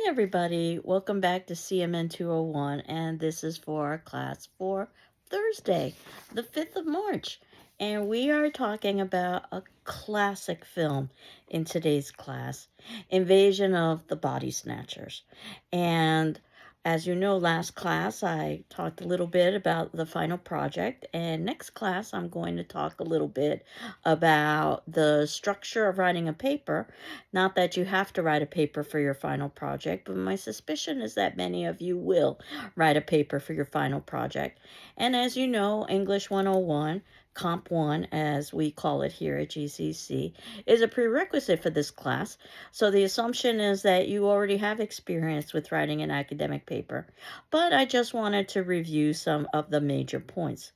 Everybody. Welcome back to CMN 201, and this is for our class for Thursday, the 5th of March. And we are talking about a classic film in today's class, Invasion of the Body Snatchers. And as you know, last class I talked a little bit about the final project, and next class I'm going to talk a little bit about the structure of writing a paper. Not that you have to write a paper for your final project, but my suspicion is that many of you will write a paper for your final project. And as you know, English 101, Comp 1, as we call it here at GCC, is a prerequisite for this class. So the assumption is that you already have experience with writing an academic paper. But I just wanted to review some of the major points.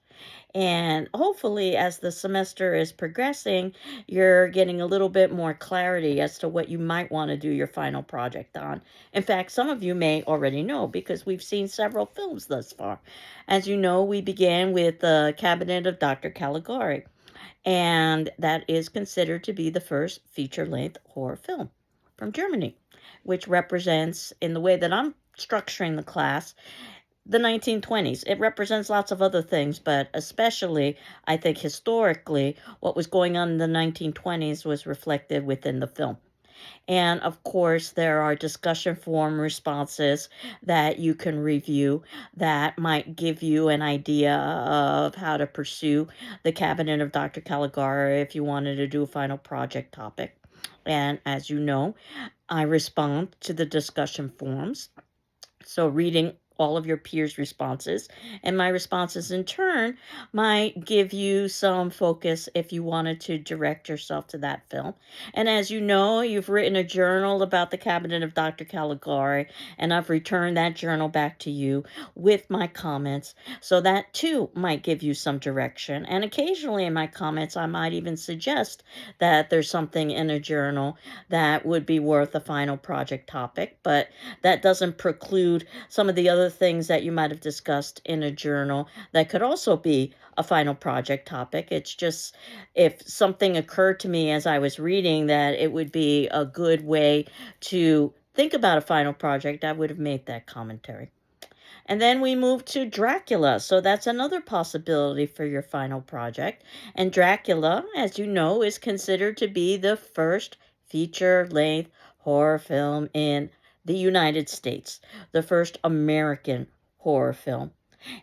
And hopefully, as the semester is progressing, you're getting a little bit more clarity as to what you might want to do your final project on. In fact, some of you may already know because we've seen several films thus far. As you know, we began with The Cabinet of Dr. Caligari, and that is considered to be the first feature-length horror film from Germany, which represents, in the way that I'm structuring the class, the 1920s. It represents lots of other things, but especially, I think historically, what was going on in the 1920s was reflected within the film. And of course, there are discussion forum responses that you can review that might give you an idea of how to pursue the Cabinet of Dr. Caligari if you wanted to do a final project topic. And as you know, I respond to the discussion forums. So reading all of your peers' responses and my responses in turn might give you some focus if you wanted to direct yourself to that film. And as you know, you've written a journal about the Cabinet of Dr. Caligari, and I've returned that journal back to you with my comments. So that too might give you some direction. And occasionally in my comments, I might even suggest that there's something in a journal that would be worth a final project topic, but that doesn't preclude some of the other things that you might have discussed in a journal that could also be a final project topic. It's just if something occurred to me as I was reading that it would be a good way to think about a final project, I would have made that commentary. And then we move to Dracula. So that's another possibility for your final project. And Dracula, as you know, is considered to be the first feature-length horror film in the United States, the first American horror film.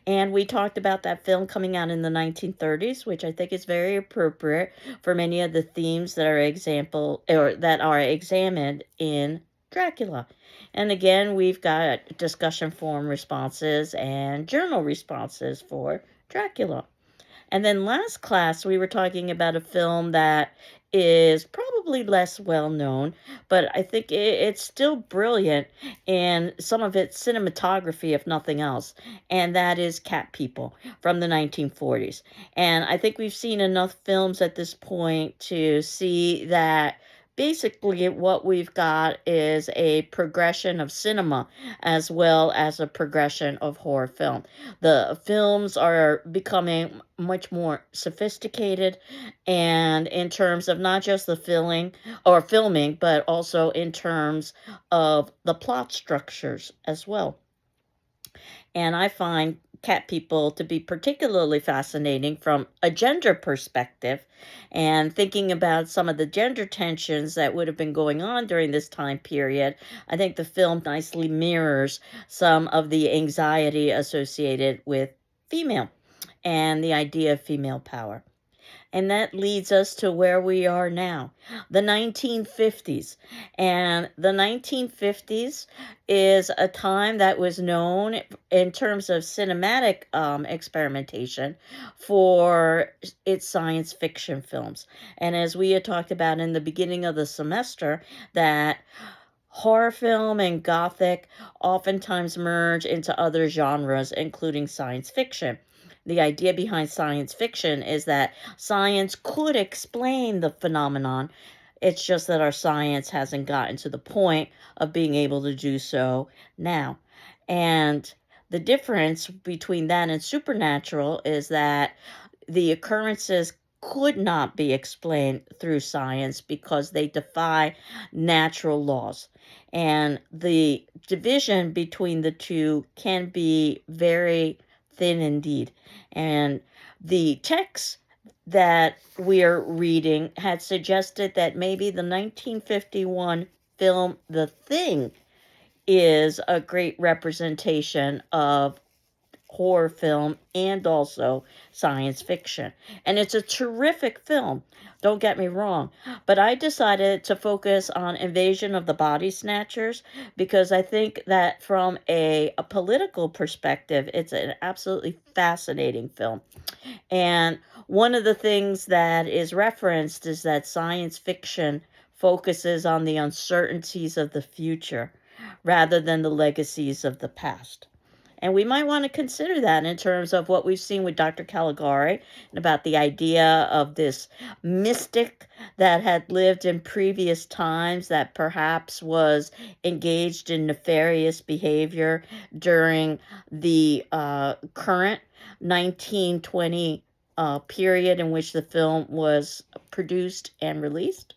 And we talked about that film coming out in the 1930s, which I think is very appropriate for many of the themes that are examined in Dracula. And again, we've got discussion forum responses and journal responses for Dracula. And then last class, we were talking about a film that is probably less well known, but I think it's still brilliant in some of its cinematography, if nothing else. And that is Cat People from the 1940s. And I think we've seen enough films at this point to see that basically what we've got is a progression of cinema as well as a progression of horror film. The films are becoming much more sophisticated, and in terms of not just the filming, but also in terms of the plot structures as well. And I find Cat People to be particularly fascinating from a gender perspective, and thinking about some of the gender tensions that would have been going on during this time period. I think the film nicely mirrors some of the anxiety associated with female and the idea of female power. And that leads us to where we are now, the 1950s. And the 1950s is a time that was known in terms of cinematic experimentation for its science fiction films. And as we had talked about in the beginning of the semester, that horror film and gothic oftentimes merge into other genres, including science fiction. The idea behind science fiction is that science could explain the phenomenon. It's just that our science hasn't gotten to the point of being able to do so now. And the difference between that and supernatural is that the occurrences could not be explained through science because they defy natural laws. And the division between the two can be very thin indeed. And the text that we are reading had suggested that maybe the 1951 film The Thing is a great representation of horror film and also science fiction. And it's a terrific film, don't get me wrong. But I decided to focus on Invasion of the Body Snatchers because I think that from a political perspective, it's an absolutely fascinating film. And one of the things that is referenced is that science fiction focuses on the uncertainties of the future rather than the legacies of the past. And we might want to consider that in terms of what we've seen with Dr. Caligari and about the idea of this mystic that had lived in previous times that perhaps was engaged in nefarious behavior during the current 1920 period in which the film was produced and released.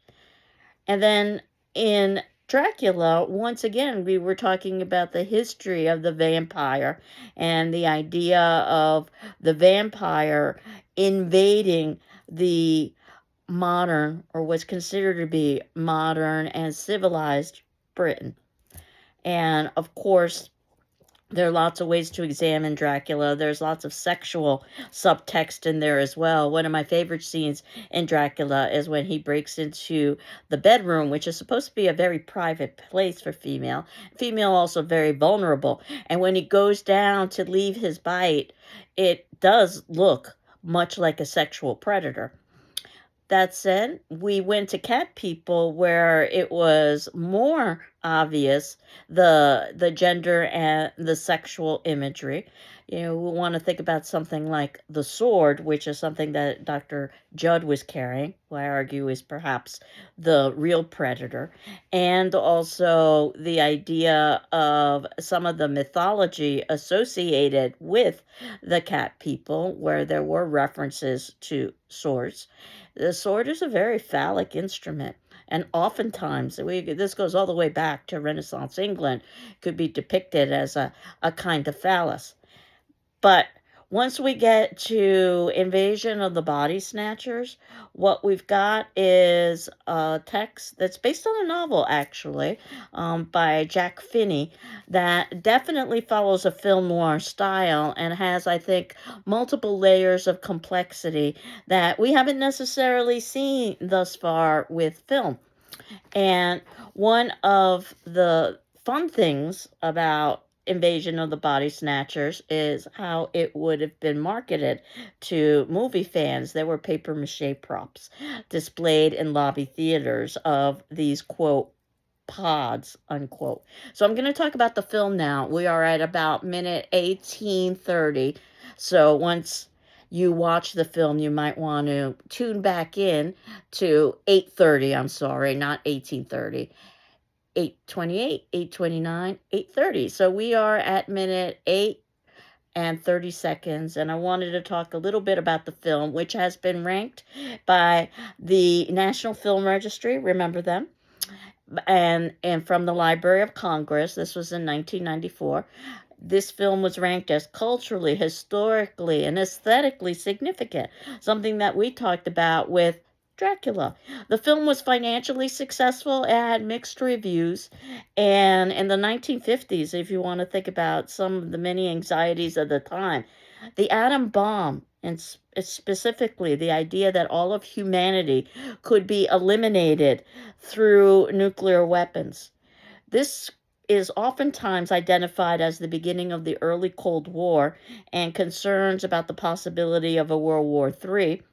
And then in Dracula, once again, we were talking about the history of the vampire and the idea of the vampire invading the modern, or what's considered to be modern and civilized Britain. And of course, there are lots of ways to examine Dracula. There's lots of sexual subtext in there as well. One of my favorite scenes in Dracula is when he breaks into the bedroom, which is supposed to be a very private place for female. Female also very vulnerable. And when he goes down to leave his bite, it does look much like a sexual predator. That said, we went to Cat People where it was more obvious the gender and the sexual imagery. You know, we want to think about something like the sword, which is something that Dr. Judd was carrying, who I argue is perhaps the real predator, and also the idea of some of the mythology associated with the Cat People, where there were references to swords. The sword is a very phallic instrument, and oftentimes, this goes all the way back to Renaissance England, could be depicted as a kind of phallus. But once we get to Invasion of the Body Snatchers, what we've got is a text that's based on a novel, actually, by Jack Finney, that definitely follows a film noir style and has, I think, multiple layers of complexity that we haven't necessarily seen thus far with film. And one of the fun things about Invasion of the Body Snatchers is how it would have been marketed to movie fans. There were paper mache props displayed in lobby theaters of these, quote, pods, unquote. So I'm going to talk about the film now. We are at about minute 18:30. So once you watch the film, you might want to tune back in to 8:30. I'm sorry, not 18:30. 8:28, 8:29, 8:30. So we are at minute 8 and 30 seconds, and I wanted to talk a little bit about the film, which has been ranked by the National Film Registry, remember them? And from the Library of Congress. This was in 1994. This film was ranked as culturally, historically, and aesthetically significant, something that we talked about with Dracula. The film was financially successful. It had mixed reviews. And in the 1950s, if you want to think about some of the many anxieties of the time, the atom bomb, and specifically the idea that all of humanity could be eliminated through nuclear weapons. This is oftentimes identified as the beginning of the early Cold War, and concerns about the possibility of a World War III.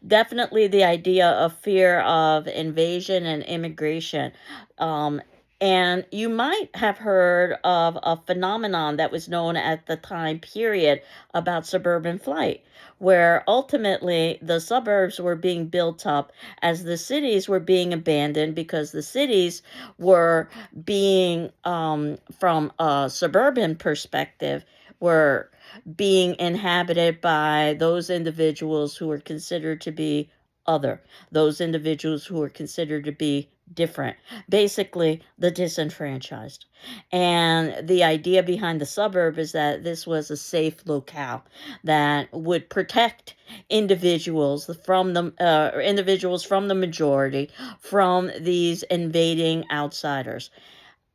Definitely the idea of fear of invasion and immigration. And you might have heard of a phenomenon that was known at the time period about suburban flight, where ultimately the suburbs were being built up as the cities were being abandoned because the cities were being, from a suburban perspective, were being inhabited by those individuals who were considered to be other, those individuals who were considered to be different, basically the disenfranchised. And the idea behind the suburb is that this was a safe locale that would protect individuals from the majority, from these invading outsiders.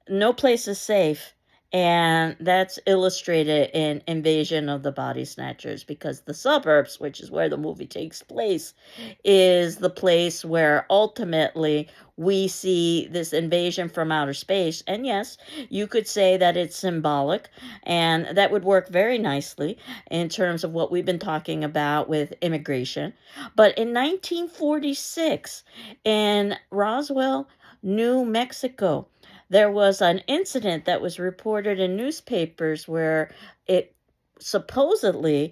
No place is safe, and that's illustrated in Invasion of the Body Snatchers, because the suburbs, which is where the movie takes place, is the place where ultimately we see this invasion from outer space. And yes, you could say that it's symbolic, and that would work very nicely in terms of what we've been talking about with immigration. But in 1946, in Roswell, New Mexico, there was an incident that was reported in newspapers where it supposedly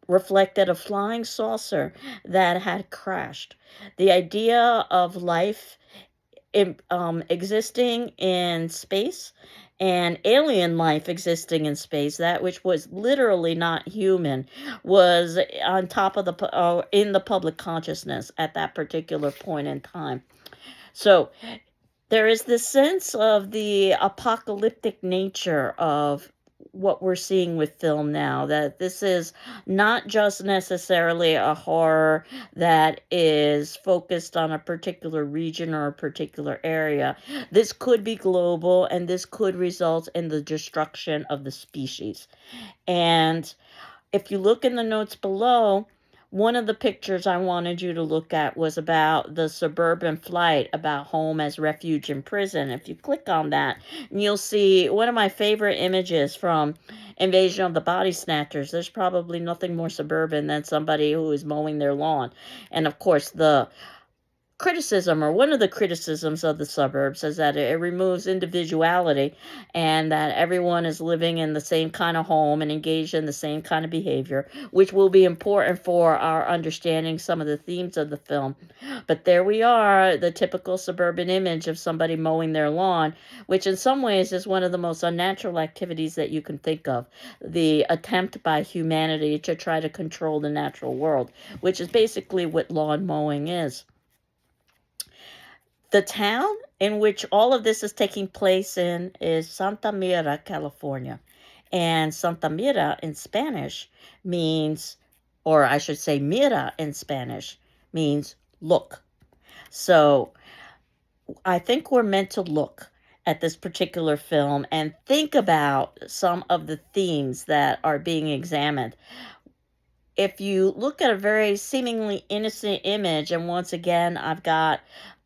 reflected a flying saucer that had crashed. The idea of life existing in space and alien life existing in space, that which was literally not human, was on top of in the public consciousness at that particular point in time. So there is this sense of the apocalyptic nature of what we're seeing with film now, that this is not just necessarily a horror that is focused on a particular region or a particular area. This could be global, and this could result in the destruction of the species. And if you look in the notes below, one of the pictures I wanted you to look at was about the suburban flight, about home as refuge and prison. If you click on that, you'll see one of my favorite images from Invasion of the Body Snatchers. There's probably nothing more suburban than somebody who is mowing their lawn. And of course, the criticism, or one of the criticisms of the suburbs, is that it removes individuality, and that everyone is living in the same kind of home and engaged in the same kind of behavior, which will be important for our understanding some of the themes of the film. But there we are, the typical suburban image of somebody mowing their lawn, which in some ways is one of the most unnatural activities that you can think of. The attempt by humanity to try to control the natural world, which is basically what lawn mowing is. The town in which all of this is taking place in is Santa Mira, California. And Santa Mira in Spanish means, or I should say Mira in Spanish, means look. So I think we're meant to look at this particular film and think about some of the themes that are being examined. If you look at a very seemingly innocent image, and once again, I've got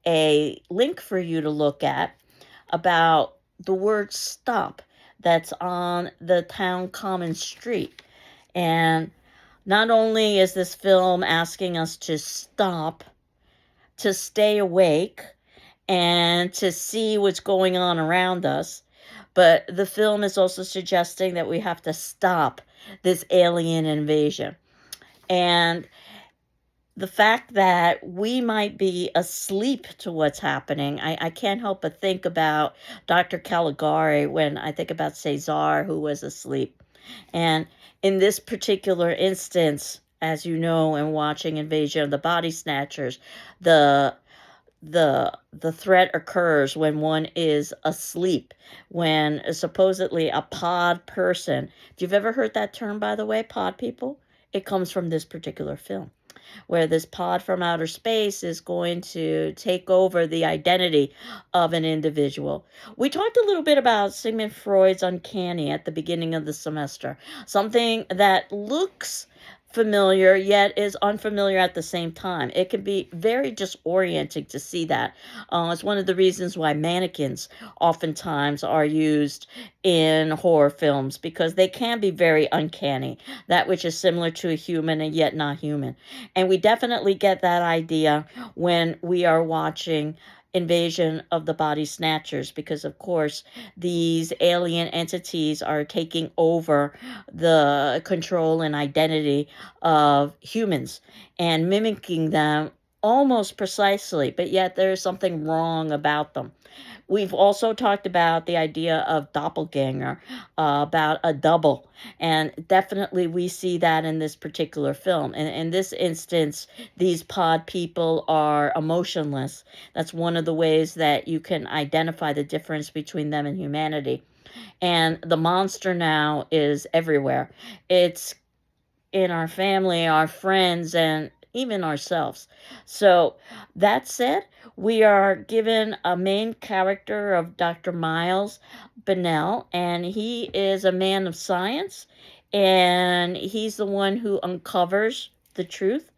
a link for you to look at about the word stop that's on the town common street. And not only is this film asking us to stop, to stay awake, and to see what's going on around us, but the film is also suggesting that we have to stop this alien invasion. And the fact that we might be asleep to what's happening, I can't help but think about Dr. Caligari when I think about Caesar, who was asleep. And in this particular instance, as you know, in watching Invasion of the Body Snatchers, the the threat occurs when one is asleep, when supposedly a pod person. If you've ever heard that term, by the way, pod people, it comes from this particular film, where this pod from outer space is going to take over the identity of an individual. We talked a little bit about Sigmund Freud's uncanny at the beginning of the semester, something that looks familiar yet is unfamiliar at the same time. It can be very disorienting to see that. It's one of the reasons why mannequins oftentimes are used in horror films, because they can be very uncanny, that which is similar to a human and yet not human. And we definitely get that idea when we are watching Invasion of the Body Snatchers, because of course these alien entities are taking over the control and identity of humans and mimicking them almost precisely, but yet there's something wrong about them. We've also talked about the idea of doppelganger, about a double, and definitely we see that in this particular film. And in this instance, these pod people are emotionless. That's one of the ways that you can identify the difference between them and humanity. And the monster now is everywhere. It's in our family, our friends, and even ourselves. So, that said, we are given a main character of Dr. Miles Bennell, and he is a man of science, and he's the one who uncovers the truth.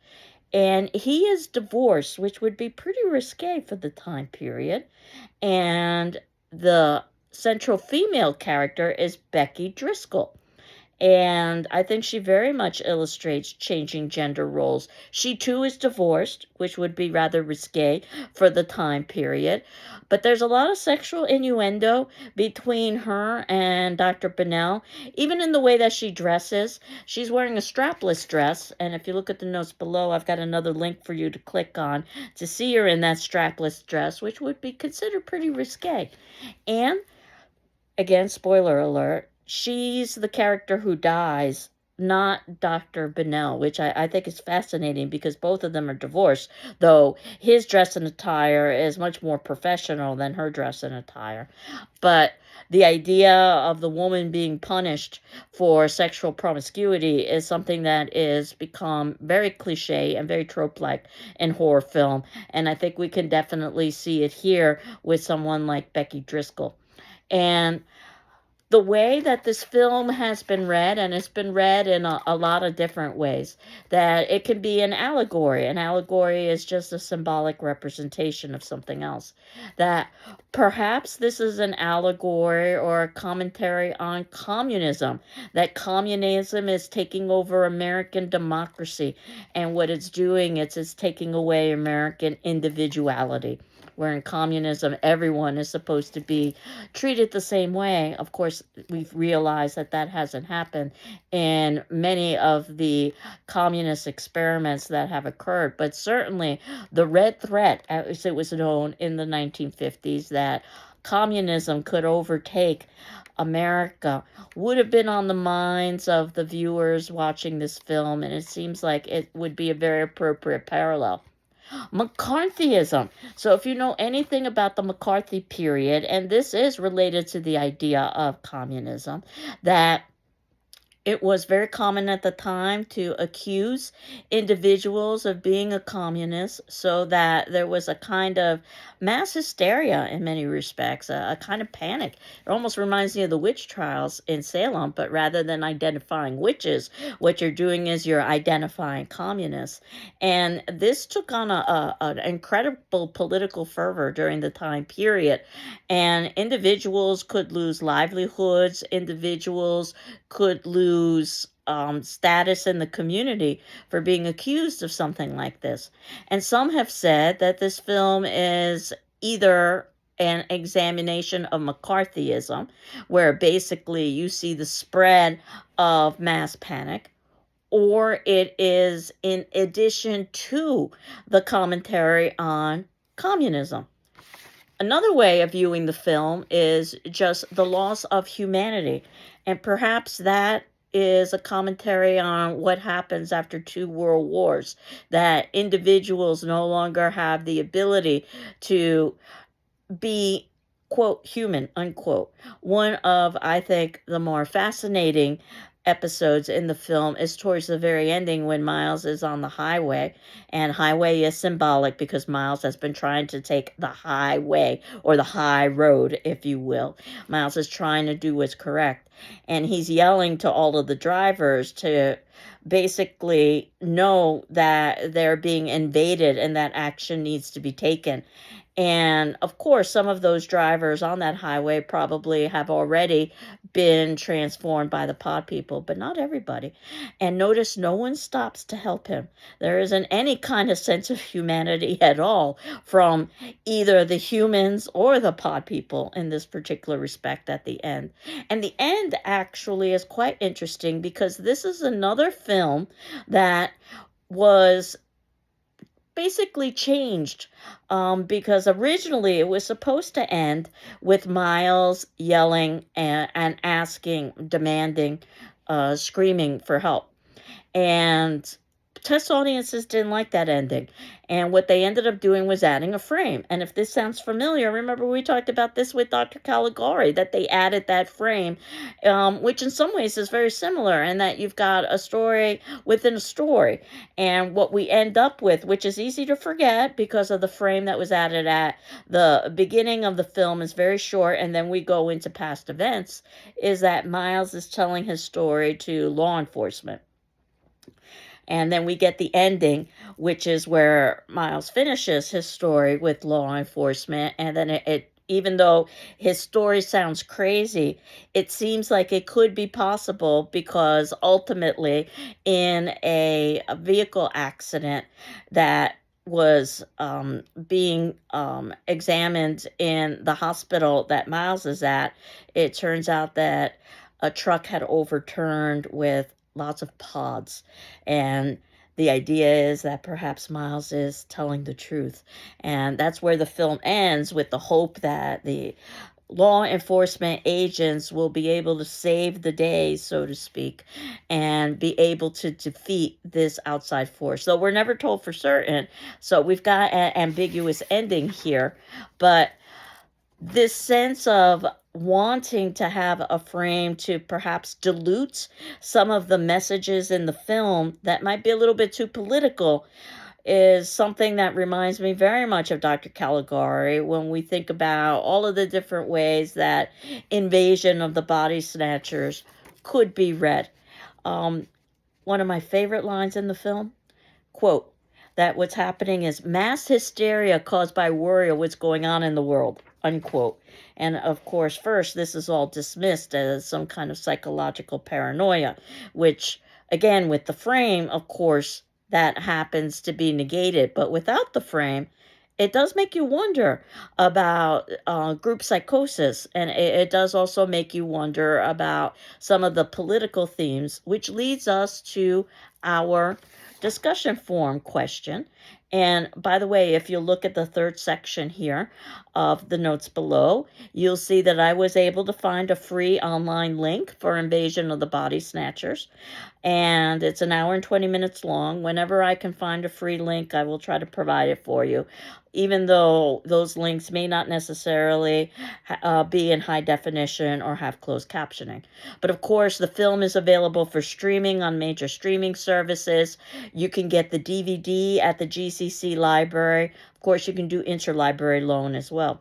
And he is divorced, which would be pretty risque for the time period. And the central female character is Becky Driscoll. And I think she very much illustrates changing gender roles. She too is divorced, which would be rather risque for the time period. But there's a lot of sexual innuendo between her and Dr. Bennell, even in the way that she dresses. She's wearing a strapless dress, and if you look at the notes below, I've got another link for you to click on to see her in that strapless dress, which would be considered pretty risque. And again, spoiler alert, she's the character who dies, not Dr. Bennell, which I think is fascinating because both of them are divorced, though his dress and attire is much more professional than her dress and attire. But the idea of the woman being punished for sexual promiscuity is something that is become very cliche and very trope-like in horror film. And I think we can definitely see it here with someone like Becky Driscoll. And the way that this film has been read, and it's been read in a lot of different ways, that it can be an allegory. An allegory is just a symbolic representation of something else. That perhaps this is an allegory or a commentary on communism, that communism is taking over American democracy, and what it's doing is it's taking away American individuality. Where in communism, everyone is supposed to be treated the same way. Of course, we've realized that that hasn't happened in many of the communist experiments that have occurred. But certainly, the red threat, as it was known in the 1950s, that communism could overtake America, would have been on the minds of the viewers watching this film, and it seems like it would be a very appropriate parallel. McCarthyism. So, if you know anything about the McCarthy period, and this is related to the idea of communism, that it was very common at the time to accuse individuals of being a communist, so that there was a kind of mass hysteria in many respects, a kind of panic. It almost reminds me of the witch trials in Salem, but rather than identifying witches, what you're doing is you're identifying communists. And this took on an incredible political fervor during the time period. And individuals could lose livelihoods, individuals could lose status in the community for being accused of something like this. And some have said that this film is either an examination of McCarthyism, where basically you see the spread of mass panic, or it is in addition to the commentary on communism. Another way of viewing the film is just the loss of humanity, and perhaps that is a commentary on what happens after two world wars, that individuals no longer have the ability to be, quote, human, unquote. One of, I think, the more fascinating episodes in the film is towards the very ending when Miles is on the highway. And highway is symbolic because Miles has been trying to take the highway, or the high road, if you will. Miles is trying to do what's correct. And he's yelling to all of the drivers to basically know that they're being invaded and that action needs to be taken. And of course, some of those drivers on that highway probably have already been transformed by the pod people, but not everybody. And notice no one stops to help him. There isn't any kind of sense of humanity at all from either the humans or the pod people in this particular respect at the end. And the end actually is quite interesting because this is another film that was basically changed because originally it was supposed to end with Miles yelling and asking, demanding, screaming for help. And test audiences didn't like that ending. And what they ended up doing was adding a frame. And if this sounds familiar, remember we talked about this with Dr. Caligari, that they added that frame, which in some ways is very similar, and that you've got a story within a story. And what we end up with, which is easy to forget because of the frame that was added at the beginning of the film, is very short, and then we go into past events, is that Miles is telling his story to law enforcement. And then we get the ending, which is where Miles finishes his story with law enforcement. And then even though his story sounds crazy, it seems like it could be possible because ultimately, in a vehicle accident that was being examined in the hospital that Miles is at, it turns out that a truck had overturned with lots of pods. And the idea is that perhaps Miles is telling the truth. And that's where the film ends, with the hope that the law enforcement agents will be able to save the day, so to speak, and be able to defeat this outside force. So we're never told for certain. So we've got an ambiguous ending here. But this sense of wanting to have a frame to perhaps dilute some of the messages in the film that might be a little bit too political is something that reminds me very much of Dr. Caligari when we think about all of the different ways that Invasion of the Body Snatchers could be read. One of my favorite lines in the film, quote, that what's happening is mass hysteria caused by worry of what's going on in the world, unquote. And of course, first, this is all dismissed as some kind of psychological paranoia, which, again, with the frame, of course, that happens to be negated. But without the frame, it does make you wonder about group psychosis. And it does also make you wonder about some of the political themes, which leads us to our discussion forum question. And by the way, if you look at the third section here of the notes below, you'll see that I was able to find a free online link for Invasion of the Body Snatchers. And it's an hour and 20 minutes long. Whenever I can find a free link, I will try to provide it for you, even though those links may not necessarily be in high definition or have closed captioning. But of course, the film is available for streaming on major streaming services. You can get the DVD at the GCC library. Of course, you can do interlibrary loan as well.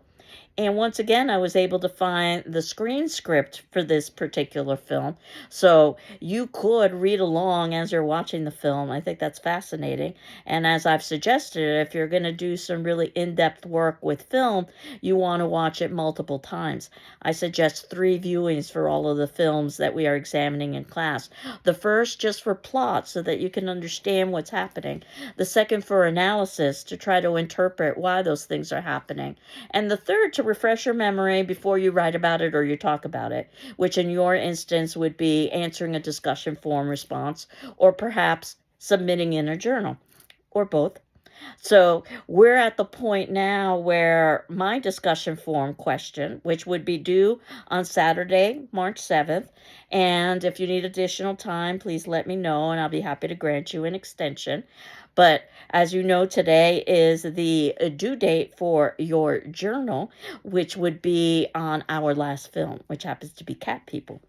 And once again, I was able to find the screen script for this particular film. So you could read along as you're watching the film. I think that's fascinating. And as I've suggested, if you're going to do some really in-depth work with film, you want to watch it multiple times. I suggest 3 viewings for all of the films that we are examining in class. The first just for plot so that you can understand what's happening. The second for analysis to try to interpret why those things are happening. And the third to refresh your memory before you write about it or you talk about it, which in your instance would be answering a discussion forum response or perhaps submitting in a journal or both. So we're at the point now where my discussion forum question, which would be due on Saturday, March 7th, and if you need additional time, please let me know and I'll be happy to grant you an extension. But as you know, today is the due date for your journal, which would be on our last film, which happens to be Cat People.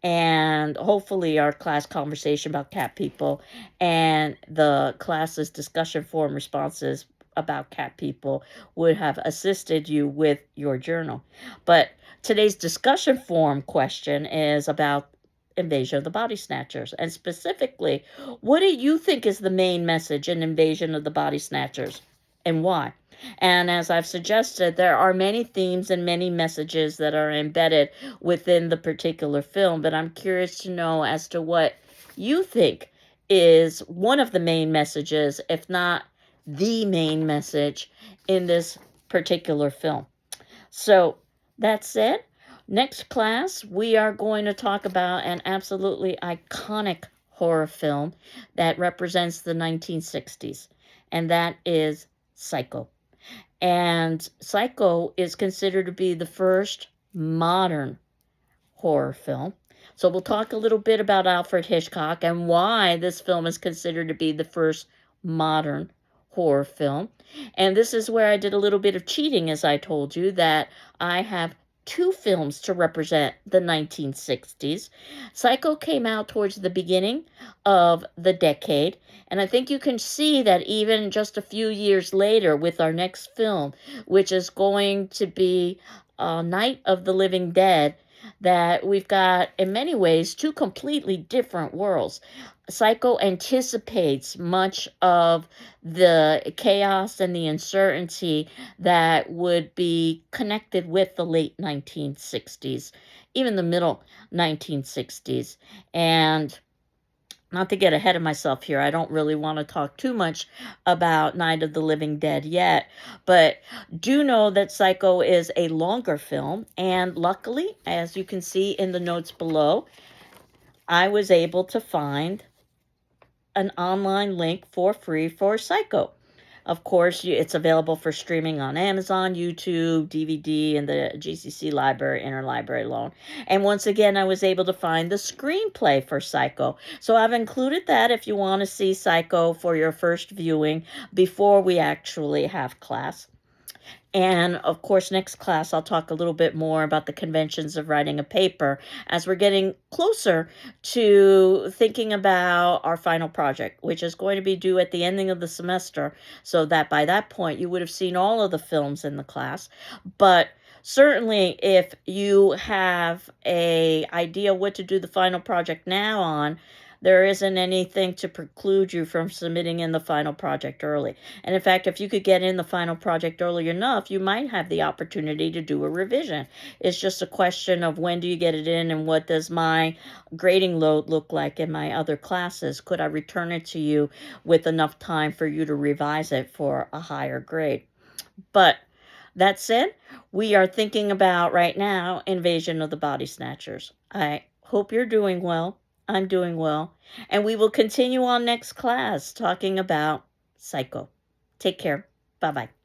And hopefully our class conversation about cat people and the class's discussion forum responses about cat people would have assisted you with your journal. But today's discussion forum question is about Invasion of the Body Snatchers. And specifically, what do you think is the main message in Invasion of the Body Snatchers and why? And as I've suggested, there are many themes and many messages that are embedded within the particular film, but I'm curious to know as to what you think is one of the main messages, if not the main message, in this particular film. So that said, next class, we are going to talk about an absolutely iconic horror film that represents the 1960s. and that is Psycho. And Psycho is considered to be the first modern horror film. So we'll talk a little bit about Alfred Hitchcock and why this film is considered to be the first modern horror film. And this is where I did a little bit of cheating, as I told you, that I have two films to represent the 1960s. Psycho came out towards the beginning of the decade, and I think you can see that even just a few years later with our next film, which is going to be Night of the Living Dead, that we've got, in many ways, two completely different worlds. Psycho anticipates much of the chaos and the uncertainty that would be connected with the late 1960s, even the middle 1960s. And not to get ahead of myself here, I don't really want to talk too much about Night of the Living Dead yet, but do know that Psycho is a longer film, and luckily, as you can see in the notes below, I was able to find an online link for free for Psycho. Of course, it's available for streaming on Amazon, YouTube, DVD, and the GCC Library, Interlibrary Loan. And once again, I was able to find the screenplay for Psycho. So I've included that if you want to see Psycho for your first viewing before we actually have class. And of course, next class, I'll talk a little bit more about the conventions of writing a paper as we're getting closer to thinking about our final project, which is going to be due at the ending of the semester, so that by that point, you would have seen all of the films in the class. But certainly, if you have an idea what to do the final project now on, there isn't anything to preclude you from submitting in the final project early. And in fact, if you could get in the final project early enough, you might have the opportunity to do a revision. It's just a question of when do you get it in and what does my grading load look like in my other classes? Could I return it to you with enough time for you to revise it for a higher grade? But that said, we are thinking about right now Invasion of the Body Snatchers. I hope you're doing well. I'm doing well. And we will continue on next class talking about Psycho. Take care. Bye-bye.